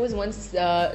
was one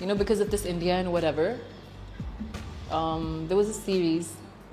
you know, because of this India and whatever. There was a series,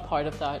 a part of that.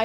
I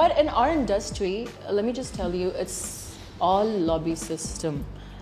But in our industry, let me just tell you, it's all lobby system.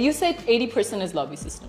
You said 80% is lobby system.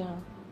Yeah.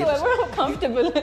Whatsoever I'm comfortable in.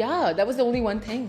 Yeah, that was the only one thing.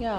Yeah.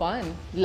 fun,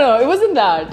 No, it wasn't that.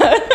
that.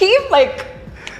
keep like.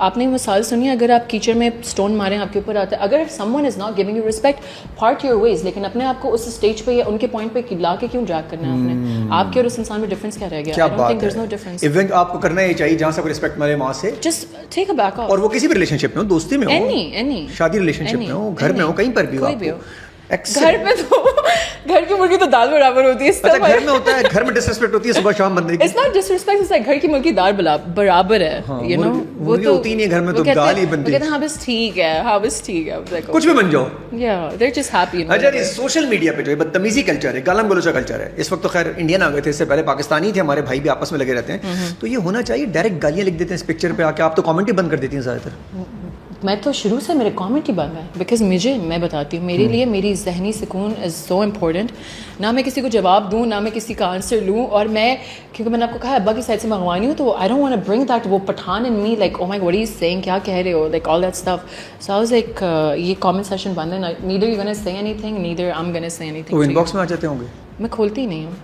آپ نے مثال سنی ہے, اگر آپ کیچڑ میں stone ماریں آپ کے اوپر آتا ہے, اگر someone is not giving you respect part your ways, لیکن اپنے آپ کو اس اسٹیج پہ یا ان کے پوائنٹ پہ لا کے کیوں ڈریگ کرنا ہے آپ نے, آپ کے اور اس انسان میں ڈفرینس کیا رہ گیا؟ کیا بات ہے, ایونٹ آپ کو کرنا یہ چاہیے جہاں سے کوئی ریسپیکٹ ملے وہاں سے just take a back of, اور وہ کسی بھی ریلیشن شپ میں ہو, دوستی میں ہو, اینی شادی ریلیشن شپ میں ہو, گھر میں ہو, کہیں پر بھی ہو, گھر پہ تو گھر کی مرغی تو دال برابر ہوتی ہے. اچھا گھر میں ہوتا ہے, گھر میں ڈسریسپیکٹ ہوتی ہے صبح شام بندے کی. اٹس ناٹ ڈسریسپیکٹ, اٹس لائک گھر کی مرغی دال برابر ہے, یو نو. وہ تو ہوتی نہیں ہے گھر میں, تو دال ہی بنتی ہے. کہتے ہیں ہاں بس ٹھیک ہے, ہاں بس ٹھیک ہے, کچھ بھی بن جاؤ. یا دے آر جسٹ ہیپی. اچھا جی, سوشل میڈیا پہ جو ہے بدتمیزی کلچر ہے, گالم گلوچا کلچر ہے, اس وقت تو خیر انڈین آ گئے تھے, اس سے پہلے پاکستانی تھے, ہمارے بھائی بھی آپس میں لگے رہتے ہیں, تو یہ ہونا چاہیے. ڈائریکٹ گالیاں لکھ دیتے ہیں اس پکچر پہ آ کے, آپ تو کامنٹ ہی بند کر دیتی ہیں زیادہ تر. میں تو شروع سے میرے کامنٹ ہی بند ہے, بیکاز میں بتاتی ہوں, میرے لیے میری ذہنی سکون از سو امپورٹنٹ. نہ میں کسی کو جواب دوں, نہ میں کسی کا آنسر لوں, اور میں کیونکہ میں نے آپ کو کہا ابا کی سائڈ سے منگوانی ہوں, تو I don't want to bring that وہ Pathan in me, like oh my God he is seeing, کیا کہہ رہے ہو, like all that stuff. So I was like یہ کامنٹ سیکشن بند ہے, neither you gonna say anything, neither I am gonna say any thing. وہ in box میں آ جاتے ہوں گے, میں کھولتی ہی نہیں ہوں.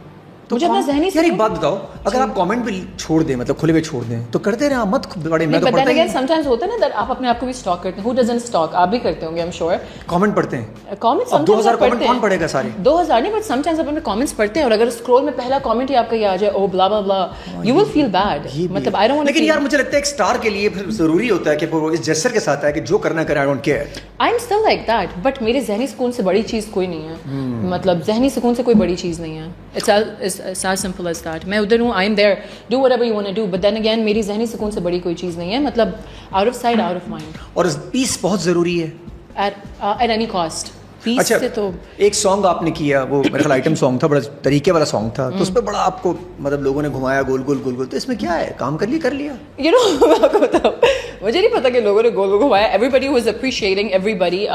مجھے اپنا ذہنی یار ایک بات بتاؤ, اگر آپ کامنٹ بھی چھوڑ دیں, مطلب کھلے ہوئے چھوڑ دیں, تو کرتے رہے مت بڑے. میں تو پڑھتا ہی سم ٹائمز ہوتا ہے نا, آپ اپنے آپ کو بھی اسٹاک کرتے ہیں. ہو ڈزنٹ اسٹاک, آپ بھی کرتے ہوں گے, آئی ایم شیور. کامنٹ پڑھتے ہیں, کامنٹ اب 2000 کامنٹ کون پڑھے گا سارے؟ 2000 نہیں, بٹ سم ٹائمز اپنے کامنٹس پڑھتے ہیں, اور اگر اسکرول میں پہلا کامنٹ ہی آپ کا یہ آ جائے, او بلا بلا بلا, یو ول فیل بیڈ. مطلب آئی ڈونٹ وانٹ. لیکن یار مجھے لگتا ہے ایک اسٹار کے لیے ضروری ہوتا ہے کہ وہ اس جیسر کے ساتھ ہے کہ جو کرنا کرے, I don't care. I am still like that, but میرے ذہنی سکون سے بڑی چیز کوئی نہیں ہے. مطلب ذہنی سکون سے کوئی بڑی چیز نہیں ہے. It's as simple as that. میں ادھر ہوں, I am there, do whatever you want to do, but then again میری ذہنی سکون سے بڑی کوئی چیز نہیں ہے. مطلب out of side out of mind. اور پیس بہت ضروری ہے ایٹ اینی کاسٹ. اچھا, تو ایک سانگ آپ نے کیا, وہ میرا خیال آئٹم سانگ تھا, بڑا طریقے والا سانگ تھا, تو اس پہ بڑا آپ کو مطلب لوگوں نے گھمایا گول گول گول گول, تو اس میں کیا ہے, کام کر لیا. یو نو میں آپ کو بتاؤں, مجھے نہیں پتا کہ لوگوں نے گول گھمایا. Everybody was appreciating everybody,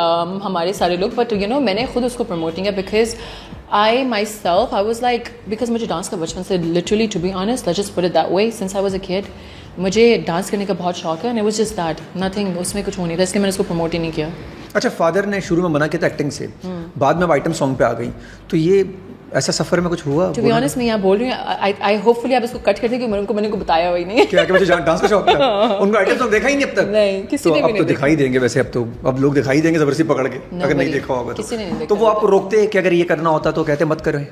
ہمارے سارے لوگ, بٹ یو نو میں نے خود اس کو پروموٹنگ ہے, because I myself, I was like, because مجھے ڈانس کا بچپن سے literally to be honest, let's just put it that way, since I was a kid, مجھے ڈانس کرنے کا بہت شوق ہے, and it was just that, nothing, اس میں کچھ ہو نہیں تھا, اس لیے میں نے اس کو پروموٹ ہی نہیں کیا. اچھا, فادر نے شروع میں منع کیا تھا ایکٹنگ سے, بعد میں آئٹم سانگ پہ آ گئی, تو یہ ایسا سفر میں کچھ ہوا؟ ٹو بی آنیسٹ میں یہاں بول رہی ہوں, آئی ہوپ فلی آپ اس کو کٹ کر دیں, کیونکہ میں نے کو بتایا ہوئی نہیں کیا کہ مجھے ڈانس کا شوق تھا. ان کو آئٹم سانگ دیکھا ہی نہیں اب تک. نہیں, کسی نے بھی نہیں. اب تو دکھائی دیں گے, ویسے اب لوگ دکھائی دیں گے زبردستی پکڑ کے, اگر نہیں دیکھا ہوگا تو وہ آپ کو روکتے کہ اگر یہ کرنا ہوتا تو کہتے مت کریں.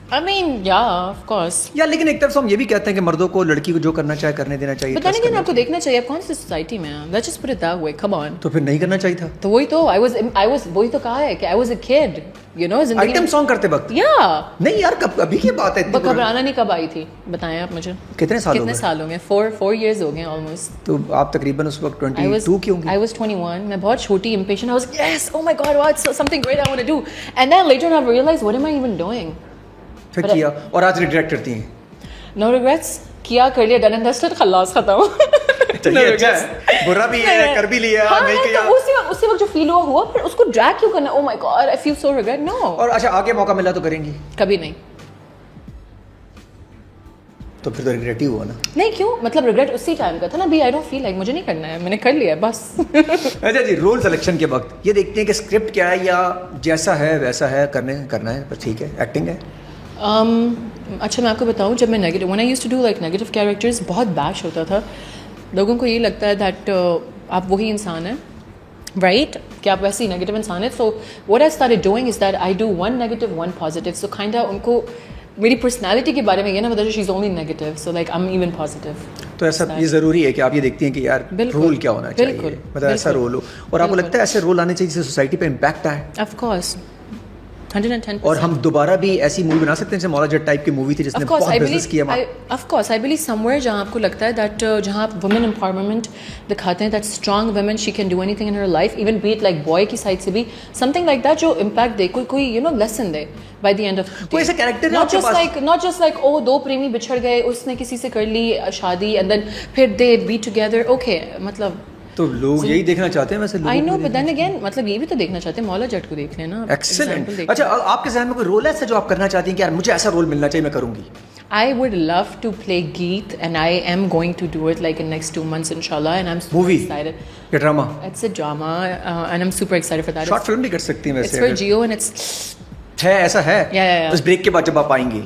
I mean, yeah, of course. یا لیکن ایک طرف سے ہم یہ بھی کہتے ہیں کہ مردوں کو لڑکی کو جو کرنا چاہے کرنے دینا چاہیے. بتانے کے آپ کو دیکھنا چاہیے آپ کون سی سوسائٹی میں ہیں. Let's just put it that way. Come on. تو پھر نہیں کرنا چاہیے تھا. تو وہی تو I was وہی تو کہا ہے کہ I was a kid. You know, زندگی آئٹم سانگ کرتے وقت. Yeah. نہیں یار, کب ابھی کی بات ہے. گھبرانا نہیں کب آئی تھی بتائیں آپ مجھے. کتنے سال ہو گئے؟ 4 years ہو گئے almost. تو آپ تقریباً اس وقت 22 کی ہوں گی. I was 21. میں بہت چھوٹی impatient. I was like, yes, oh my God, what's something great I want to do. And then later on I realized, what am I even doing? پھر کیا, اور آج ریگریٹ کرتی ہیں. No regrets. کیا کر لیا, done and dusted, خلاص ختم. برا بھی ہے, کر بھی لیا, نہیں کیا. اسی وقت جو فیل ہوا, پھر اس کو ڈریگ کیوں کرنا. Oh my God, I feel so regret. No. اور اچھا آگے موقع ملا تو کریں گی؟ کبھی نہیں. تو پھر تو ریگریٹ ہی ہوا نا. نہیں کیوں, مطلب ریگریٹ اسی ٹائم کا تھا نا. ابھی آئی ڈونٹ فیل لائک, مجھے نہیں کرنا ہے, میں نے کر لیا ہے بس. اچھا جی, رول سلیکشن کے وقت یہ دیکھتے ہیں کہ اسکرپٹ کیا ہے یا جیسا ہے ویسا ہے, کرنا ہے بس ٹھیک ہے, ایکٹنگ ہے. اچھا میں آپ کو بتاؤں, جب میں negative when I used to do like negative characters, بہت بیش ہوتا تھا. لوگوں کو یہ لگتا ہے دیٹ آپ وہی انسان ہیں, رائٹ, کہ آپ ویسے ہی نیگیٹو انسان ہیں. سو what I started doing is that I do one negative, one positive. So kind of ان کو میری پرسنالٹی کے بارے میں یہ نا بتا, she is only negative, so like I am even positive. تو ایسا یہ ضروری ہے کہ آپ یہ دیکھتی ہیں کہ یار رول کیا ہونا چاہیے, مطلب ایسا رول ہو, اور آپ کو لگتا ہے ایسے رول آنے چاہیے جس سے سوسائٹی پہ امپیکٹ آئے. Of course 110%. اور ہم دوبارہ بھی ایسی مووی بنا سکتے ہیں جیسے مولا جٹ ٹائپ کی مووی تھی جس نے بہت بزنس کیا. Of course I believe some where جہاں آپ کو لگتا ہے دیٹ جہاں آپ وومن امپاورمنٹ دکھاتے ہیں, that strong woman, she can do anything in her life, even be it like boy کی سائڈ سے بھی سم تھنگ لائک دیٹ, جو امپیکٹ دے, کوئی یو نو لیسن دے بائی دی اینڈ آف کوئی ایسا character not just like oh دو پریمی بچھڑ گئے, اس نے کسی سے کر لی شادی, اینڈ دین پھر دے بی ٹوگیدر. اوکے, مطلب تو لوگ یہی دیکھنا چاہتے ہیں ویسے. I know, but then again مطلب یہ بھی تو دیکھنا چاہتے ہیں, مولا جٹ کو دیکھ لینا. ایکسلنٹ. اچھا آپ کے ذہن میں کوئی رول ہے ایسا جو آپ کرنا چاہتی ہیں کہ یار مجھے ایسا رول ملنا چاہیے, میں کروں گی؟ I would love to play Geet, and I am going to do it like in next 2 months inshallah, and I'm super excited. یہ drama, it's a drama, and I'm super excited for that. Short film بھی کر سکتی ہیں ویسے. It's for Jio and it's ہے ایسا ہے. Yeah. بس بریک کے بعد جب آپ آئیں گی.